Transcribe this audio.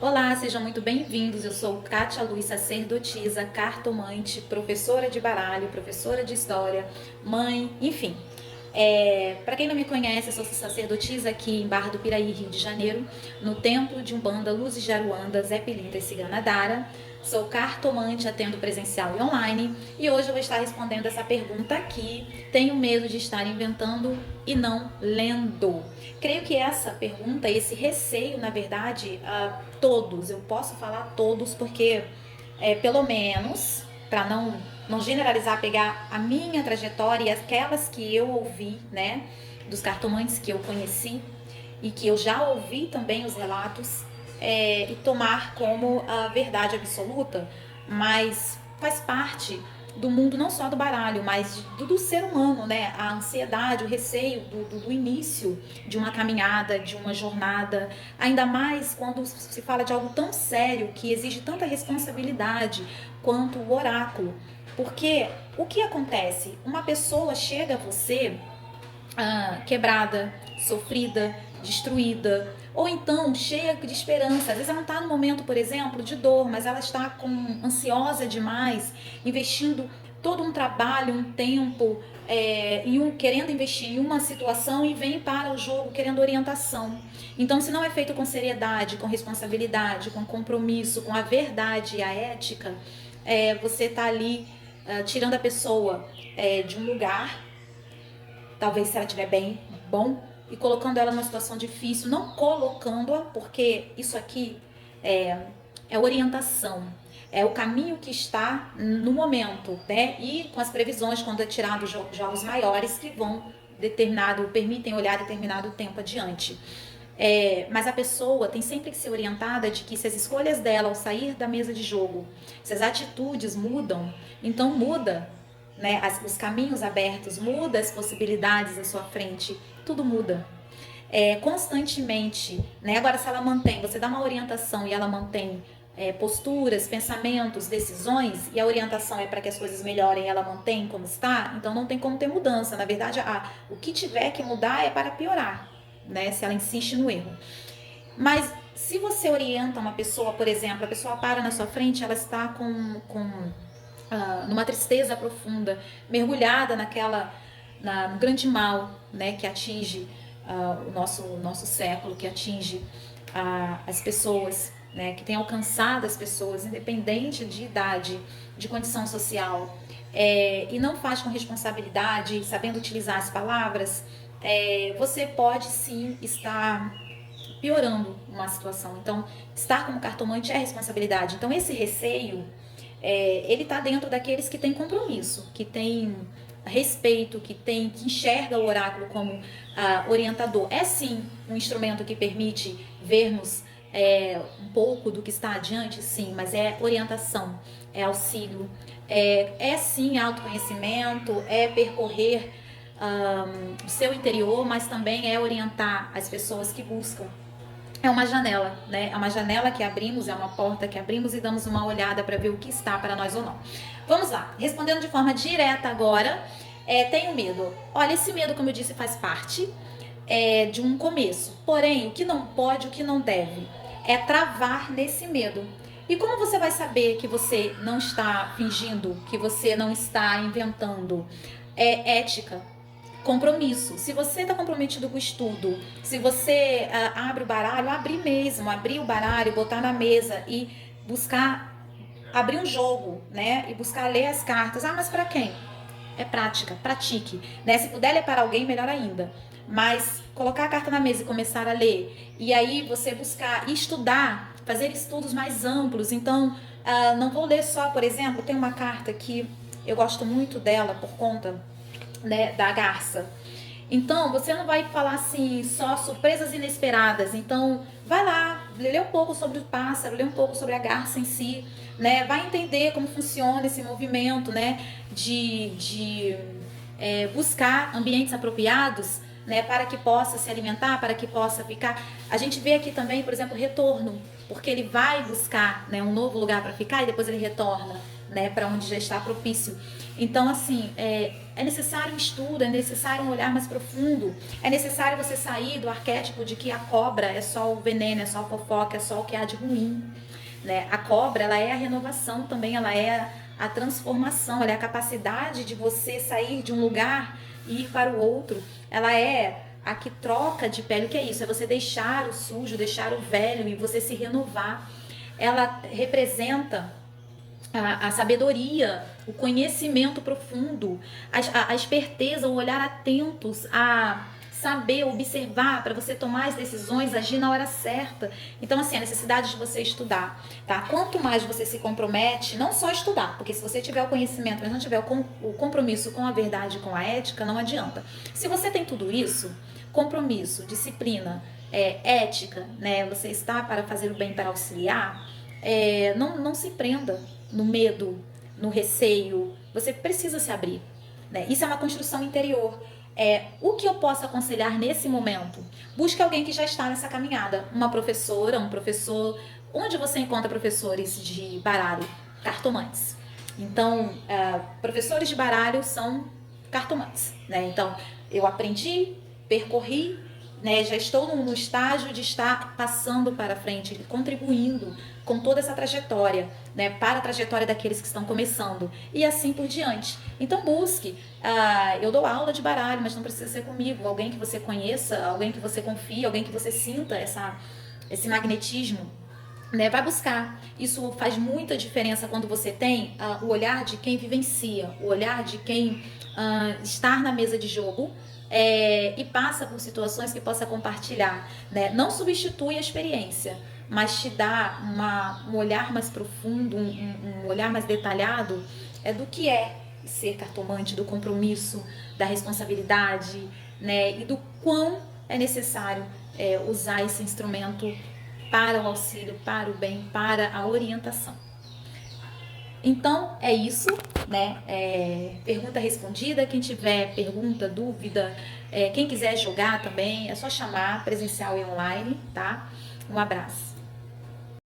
Olá, sejam muito bem-vindos. Eu sou Kátia Luz, sacerdotisa, cartomante, professora de baralho, professora de história, mãe, enfim. Para quem não me conhece, eu sou sacerdotisa aqui em Barra do Piraí, Rio de Janeiro, no Templo de Umbanda Luzes de Aruanda, Zé Pilintra e Cigana Dara. Sou cartomante, atendo presencial e online, e hoje eu vou estar respondendo essa pergunta aqui. Tenho medo de estar inventando e não lendo. Creio que essa pergunta, esse receio, na verdade, todos, eu posso falar todos, porque pelo menos, para não generalizar, pegar a minha trajetória e aquelas que eu ouvi, né, dos cartomantes que eu conheci e que eu já ouvi também os relatos, e tomar como a verdade absoluta, mas faz parte do mundo não só do baralho, mas do ser humano, né? A ansiedade, o receio do início de uma caminhada, de uma jornada, ainda mais quando se fala de algo tão sério que exige tanta responsabilidade quanto o oráculo. Porque o que acontece? Uma pessoa chega a você quebrada, sofrida, destruída, ou então cheia de esperança. Às vezes ela não está no momento, por exemplo, de dor, mas ela está ansiosa demais, investindo todo um trabalho, um tempo, querendo investir em uma situação e vem para o jogo querendo orientação. Então, se não é feito com seriedade, com responsabilidade, com compromisso, com a verdade e a ética, você está ali tirando a pessoa de um lugar, talvez se ela estiver bem, bom, e colocando ela numa situação difícil, não colocando-a, porque isso aqui é orientação, é o caminho que está no momento, né? E com as previsões, quando é tirado jogos maiores que vão permitem olhar determinado tempo adiante. Mas a pessoa tem sempre que ser orientada de que se as escolhas dela ao sair da mesa de jogo, se as atitudes mudam, então muda, né, os caminhos abertos, muda as possibilidades à sua frente, tudo muda. Constantemente, né? Agora, se ela mantém, você dá uma orientação e ela mantém posturas, pensamentos, decisões, e a orientação é para que as coisas melhorem e ela mantém como está, então não tem como ter mudança. Na verdade, o que tiver que mudar é para piorar, né? Se ela insiste no erro. Mas se você orienta uma pessoa, por exemplo, a pessoa para na sua frente, ela está numa tristeza profunda, mergulhada no grande mal, né, que atinge o nosso século, que atinge as pessoas, né, que tem alcançado as pessoas, independente de idade, de condição social, e não faz com responsabilidade, sabendo utilizar as palavras, você pode sim estar piorando uma situação. Então, estar como cartomante é responsabilidade. Então, esse receio, ele está dentro daqueles que têm compromisso, que têm respeito, que enxerga o oráculo como orientador. É sim um instrumento que permite vermos um pouco do que está adiante, sim, mas é orientação, é auxílio, é sim autoconhecimento, é percorrer o seu interior, mas também é orientar as pessoas que buscam. É uma janela, né? É uma janela que abrimos, é uma porta que abrimos e damos uma olhada para ver o que está para nós ou não. Vamos lá, respondendo de forma direta agora. Tenho medo. Olha, esse medo, como eu disse, faz parte de um começo. Porém, o que não pode, o que não deve, é travar nesse medo. E como você vai saber que você não está fingindo, que você não está inventando? Ética, compromisso. Se você está comprometido com o estudo, se você abre o baralho, abrir mesmo, abrir o baralho, botar na mesa e buscar abrir um jogo, né? E buscar ler as cartas. Mas para quem? É prática, pratique, né? Se puder ler para alguém, melhor ainda. Mas colocar a carta na mesa e começar a ler, e aí você buscar estudar, fazer estudos mais amplos. Então, não vou ler só, por exemplo, tem uma carta que eu gosto muito dela por conta, né, da garça. Então, você não vai falar assim, só surpresas inesperadas. Então, vai lá, lê um pouco sobre o pássaro, lê um pouco sobre a garça em si, né? Vai entender como funciona esse movimento, né? De buscar ambientes apropriados, né? Para que possa se alimentar, para que possa ficar. A gente vê aqui também, por exemplo, retorno, porque ele vai buscar, né, um novo lugar para ficar e depois ele retorna, né, para onde já está propício. Então, assim, é necessário um estudo, é necessário um olhar mais profundo, é necessário você sair do arquétipo de que a cobra é só o veneno, é só a fofoca, é só o que há de ruim, né? A cobra, ela é a renovação também, ela é a transformação, ela é a capacidade de você sair de um lugar e ir para o outro, ela é a que troca de pele. O que é isso? É você deixar o sujo, deixar o velho e você se renovar. Ela representa a sabedoria, o conhecimento profundo, a esperteza, o olhar atentos, a saber observar para você tomar as decisões, agir na hora certa. Então, assim, a necessidade de você estudar, tá? Quanto mais você se compromete, não só estudar, porque se você tiver o conhecimento, mas não tiver o compromisso com a verdade, com a ética, não adianta. Se você tem tudo isso, compromisso, disciplina, ética, né? Você está para fazer o bem, para auxiliar, não se prenda no medo, no receio. Você precisa se abrir, né? Isso é uma construção interior. O que eu posso aconselhar nesse momento? Busque alguém que já está nessa caminhada. Uma professora, um professor. Onde você encontra professores de baralho? Cartomantes. Então, professores de baralho são cartomantes, né? Então, eu aprendi, percorri, né, já estou no estágio de estar passando para frente, contribuindo com toda essa trajetória, né, para a trajetória daqueles que estão começando e assim por diante. Então busque, eu dou aula de baralho, mas não precisa ser comigo, alguém que você conheça, alguém que você confie, alguém que você sinta esse magnetismo, né, vai buscar. Isso faz muita diferença quando você tem o olhar de quem vivencia, o olhar de quem está na mesa de jogo, e passa por situações que possa compartilhar, né? Não substitui a experiência, mas te dá um olhar mais profundo, um olhar mais detalhado do que é ser cartomante, do compromisso, da responsabilidade, né? E do quão é necessário usar esse instrumento para o auxílio, para o bem, para a orientação. Então é isso, né? Pergunta respondida. Quem tiver pergunta, dúvida, quem quiser jogar também, é só chamar, presencial e online, tá? Um abraço.